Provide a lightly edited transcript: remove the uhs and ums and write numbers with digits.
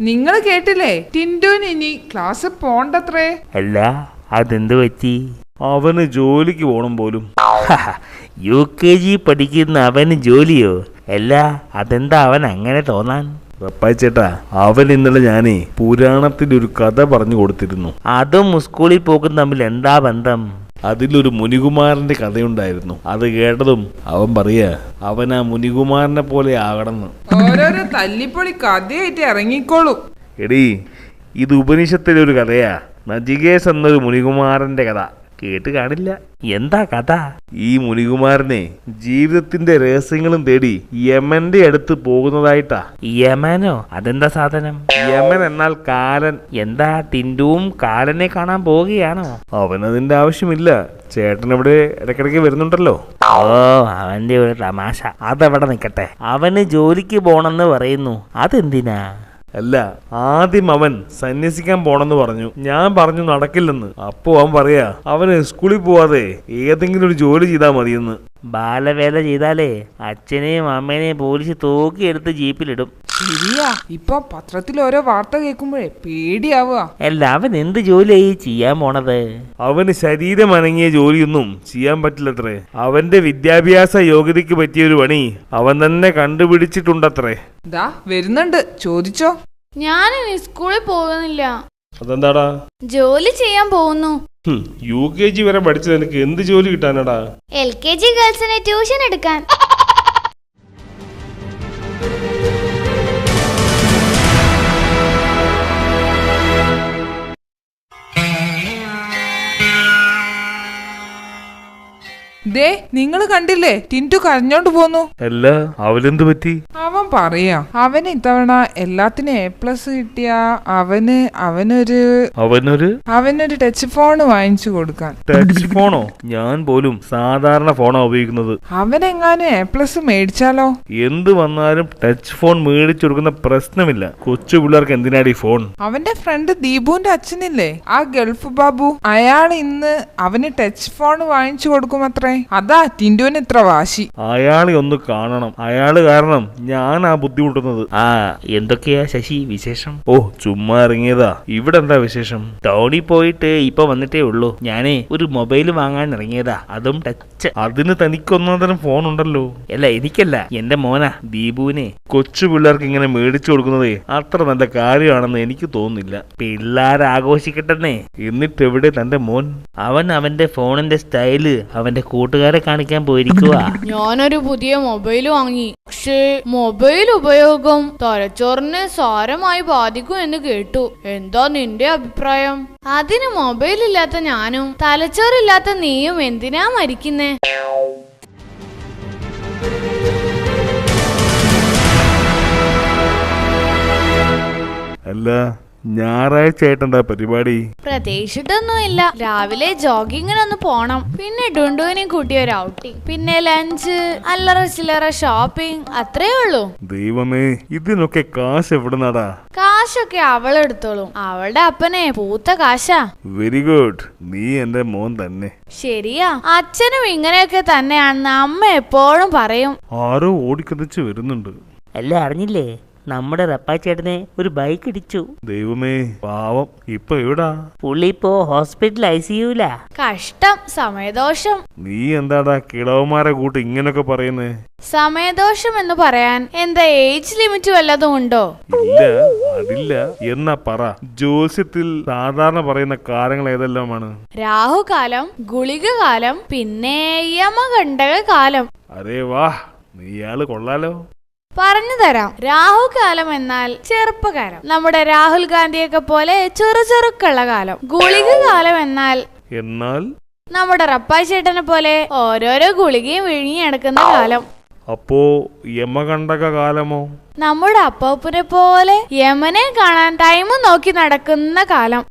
നിങ്ങൾ കേട്ടില്ലേ, ടിൻഡുവിന് ഇനി ക്ലാസ് പോണ്ടത്രേ. അല്ല, അതെന്ത് പറ്റി? അവന് ജോലിക്ക് പോണം പോലും. UKG പഠിക്കുന്ന അവന് ജോലിയോ? അല്ല, അതെന്താ അവൻ അങ്ങനെ തോന്നാൻ? റപ്പായി ചേട്ടാ, അവൻ ഇന്നലെ ഞാനേ പുരാണത്തിന്റെ ഒരു കഥ പറഞ്ഞു കൊടുത്തിരുന്നു. അതും സ്കൂളിൽ പോകും തമ്മിൽ എന്താ ബന്ധം? അതിലൊരു മുനികുമാരന്റെ കഥയുണ്ടായിരുന്നു. അത് കേട്ടതും അവൻ പറയാ അവൻ ആ മുനികുമാരനെ പോലെ ആകണമെന്ന്. ഓരോരോ തല്ലിപ്പൊളി കഥയായിട്ട് ഇറങ്ങിക്കോളൂ. എടീ, ഇത് ഉപനിഷത്തിലെ ഒരു കഥയാ. നജികേസ് എന്നൊരു മുനികുമാരന്റെ കഥ കേട്ട് കാണില്ല. എന്താ കഥ? ഈ മുനികുമാരനെ ജീവിതത്തിന്റെ രഹസ്യങ്ങളും തേടി യമന്റെ അടുത്ത് പോകുന്നതായിട്ടാ. യമനോ? അതെന്താ സാധനം? യമൻ എന്നാൽ കാലൻ. എന്താ, ടിൻഡുവും കാലനെ കാണാൻ പോവുകയാണോ? അവനതിന്റെ ആവശ്യമില്ല. ചേട്ടൻ ഇവിടെ ഇടയ്ക്കിടയ്ക്ക് വരുന്നുണ്ടല്ലോ. ഓ, അവന്റെ ഒരു തമാശ. അതവിടെ നിക്കട്ടെ. അവന് ജോലിക്ക് പോണെന്ന് പറയുന്നു, അതെന്തിനാ? അല്ല, ആദ്യം അവൻ സന്യസിക്കാൻ പോണെന്ന് പറഞ്ഞു. ഞാൻ പറഞ്ഞു നടക്കില്ലെന്ന്. അപ്പോ അവൻ പറയാ അവന് സ്കൂളിൽ പോവാതെ ഏതെങ്കിലും ഒരു ജോലി ചെയ്താൽ മതിയെന്ന്. ബാലവേല ചെയ്താലേ അച്ഛനെയും അമ്മേനെയും പോലീസ് തൂക്കിയെടുത്ത് ജീപ്പിലിടും. ശരിയാ, ഇപ്പൊ പത്രത്തിൽ ഓരോ വാർത്ത കേൾക്കുമ്പോഴേ പേടിയാവുക. അല്ല, അവൻ എന്ത് ജോലിയായി ചെയ്യാൻ പോണത്? അവന് ശരീരം അനങ്ങിയ ജോലിയൊന്നും ചെയ്യാൻ പറ്റില്ലത്രേ. അവന്റെ വിദ്യാഭ്യാസ യോഗ്യതയ്ക്ക് പറ്റിയൊരു പണി അവൻ തന്നെ കണ്ടുപിടിച്ചിട്ടുണ്ടത്രേ. ദാ വരുന്നുണ്ട്, ചോദിച്ചോ. ഞാനിനി സ്കൂളിൽ പോകുന്നില്ല. അതെന്താടാ? ജോലി ചെയ്യാൻ പോകുന്നു. UKG വരെ പഠിച്ചത് എനിക്ക് എന്ത് ജോലി കിട്ടാനടാ? LKG ഗേൾസിനെ ട്യൂഷൻ എടുക്കാൻ. ദേ, നിങ്ങൾ കണ്ടില്ലേ, ടിൻഡു കരഞ്ഞോണ്ട് പോന്നു. അല്ല, അവനെന്ത് പറ്റി? അവൻ പറയാ അവന് ഇത്തവണ എല്ലാത്തിനും A+ കിട്ടിയ അവനൊരു ടച്ച് ഫോൺ വാങ്ങിച്ചു കൊടുക്കാൻ. ടച്ച് ഫോണോ? ഞാൻ പോലും സാധാരണ ഫോണാ ഉപയോഗിക്കുന്നത്. അവനെങ്ങാനും A+ മേടിച്ചാലോ? എന്ത് വന്നാലും ടച്ച് ഫോൺ മേടിച്ചു കൊടുക്കുന്ന പ്രശ്നമില്ല. കൊച്ചു പിള്ളേർക്ക് എന്തിനാടി ഫോൺ? അവന്റെ ഫ്രണ്ട് ദീപുവിന്റെ അച്ഛനില്ലേ, ആ ഗൾഫ് ബാബു, അയാൾ ഇന്ന് അവന് ടച്ച് ഫോൺ വാങ്ങിച്ചു കൊടുക്കുമത്രേ. അതാ ടിൻഡുവിന് ഇത്ര വാശി. അയാളെ ഒന്ന് കാണണം. അയാള് കാരണം ഞാൻ ആ ബുദ്ധിമുട്ടുന്നത്. എന്തൊക്കെയാ ശശി വിശേഷം? ഓ, ചുമ്മാ ഇറങ്ങിയതാ. ഇവിടെ എന്താ വിശേഷം? ടൗണിൽ പോയിട്ട് ഇപ്പൊ വന്നിട്ടേ ഉള്ളൂ. ഞാനേ ഒരു മൊബൈൽ വാങ്ങാൻ ഇറങ്ങിയതാ, അതും ടച്ച്. അതിന് തനിക്കൊന്നാന്തരം ഫോൺ ഉണ്ടല്ലോ. അല്ല, എനിക്കല്ല, എന്റെ മോനാ ദീപുവിനെ. കൊച്ചു പിള്ളേർക്ക് ഇങ്ങനെ മേടിച്ചു കൊടുക്കുന്നതേ അത്ര നല്ല കാര്യമാണെന്ന് എനിക്ക് തോന്നുന്നില്ല. പിള്ളേർ ആഘോഷിക്കട്ടെന്നേ. എന്നിട്ട് എവിടെ തന്റെ മോൻ? അവൻ അവന്റെ ഫോണിന്റെ സ്റ്റൈല് അവന്റെ കൂട്ടുകാരെ കാണിക്കാൻ പോയിരിക്കുക. ഞാനൊരു പുതിയ മൊബൈൽ വാങ്ങി. പക്ഷേ മൊബൈൽ ഉപയോഗം തലച്ചോറിനെ സാരമായി ബാധിക്കും എന്ന് കേട്ടു. എന്താ നിന്റെ അഭിപ്രായം? അതിന് മൊബൈൽ ഇല്ലാത്ത ഞാനും തലച്ചോറില്ലാത്ത നീയും എന്തിനാ മരിക്കുന്നേ? അല്ല, ഞായറാഴ്ച ആയിട്ടെന്താ പരിപാടി? പ്രതീക്ഷിട്ടൊന്നുമില്ല. രാവിലെ ജോഗിങ്ങിനൊന്ന് പോണം, പിന്നെ ഡുണ്ടുവിനെ കൂട്ടി ഒരു ഔട്ടിങ്, പിന്നെ ലഞ്ച്, അല്ലറ ചില്ലറ ഷോപ്പിംഗ്, അത്രേ ഉള്ളൂ. ദൈവമേ, ഇതിനൊക്കെ കാശ് എവിടുന്നാടാ? കാശൊക്കെ അവളെടുത്തോളും. അവളുടെ അപ്പനെ പൂത്ത കാശാ. വെരി ഗുഡ്, നീ എന്റെ മോൻ തന്നെ. ശരിയാ, അച്ഛനും ഇങ്ങനെയൊക്കെ തന്നെയാണെന്ന് അമ്മ എപ്പോഴും പറയും. ആരോ ഓടിക്കതച്ച് വരുന്നുണ്ട്. അല്ല, അറിഞ്ഞില്ലേ, നമ്മുടെ റപ്പാച്ചേട്ടനെ ഒരു ബൈക്ക് ഇടിച്ചു. ദൈവമേ, പാവം. ഇപ്പൊ എവിടാ? പുള്ളി ഇപ്പോ ഹോസ്പിറ്റൽ ICUലാ. കഷ്ടം, സമയദോഷം. നീ എന്താടാ കിളവന്മാരെ കൂട്ട് ഇങ്ങനൊക്കെ പറയുന്നേ? സമയദോഷം എന്ന് പറയാൻ എന്താ ഏജ് ലിമിറ്റ് വല്ലതും ഉണ്ടോ? ഇല്ല, അതില്ല. എന്നാ പറ, ജ്യോത്സ്യത്തിൽ സാധാരണ പറയുന്ന കാലങ്ങൾ ഏതെല്ലാമാണ്? രാഹുകാലം, ഗുളിക കാലം, പിന്നെ യമകണ്ഠക കാലം. അരേ വാ, നീ ഇയാള് കൊള്ളാലോ. പറഞ്ഞു തരാം. രാഹുകാലം എന്നാൽ ചെറുപ്പകാലം, നമ്മുടെ രാഹുൽ ഗാന്ധിയൊക്കെ പോലെ ചെറുചെറുക്കുള്ള കാലം. ഗുളിക കാലം എന്നാൽ നമ്മുടെ റപ്പായി ചേട്ടനെ പോലെ ഓരോരോ ഗുളികയും വിഴുങ്ങിയെടുക്കുന്ന കാലം. അപ്പോ യമകണ്ഠക കാലമോ? നമ്മുടെ അപ്പൂപ്പനെ പോലെ യമനെ കാണാൻ ടൈം നോക്കി നടക്കുന്ന കാലം.